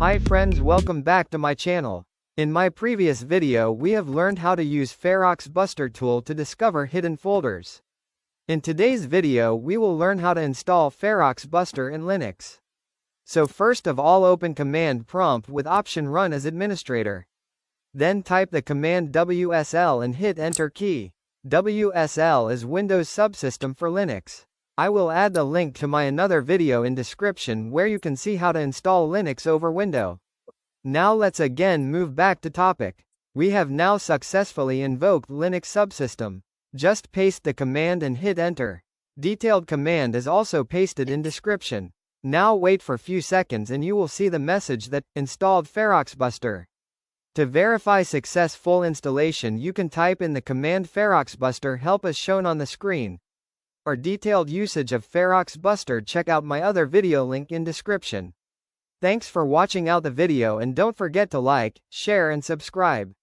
Hi friends, welcome back to my channel. In my previous video we have learned how to use Ferox Buster tool to discover hidden folders. In today's video we will learn how to install Ferox Buster in Linux. So first of all, open command prompt with option run as administrator. Then type the command WSL and hit enter key. WSL is Windows subsystem for Linux. I will add the link to my another video in description where you can see how to install Linux over Windows. Now let's again move back to topic. We have now successfully invoked Linux subsystem. Just paste the command and hit enter. Detailed command is also pasted in description. Now wait for few seconds and you will see the message that installed Ferox Buster. To verify successful installation you can type in the command Ferox Buster help as shown on the screen. For detailed usage of Ferox Buster, check out my other video link in description. Thanks for watching out the video and don't forget to like, share and subscribe.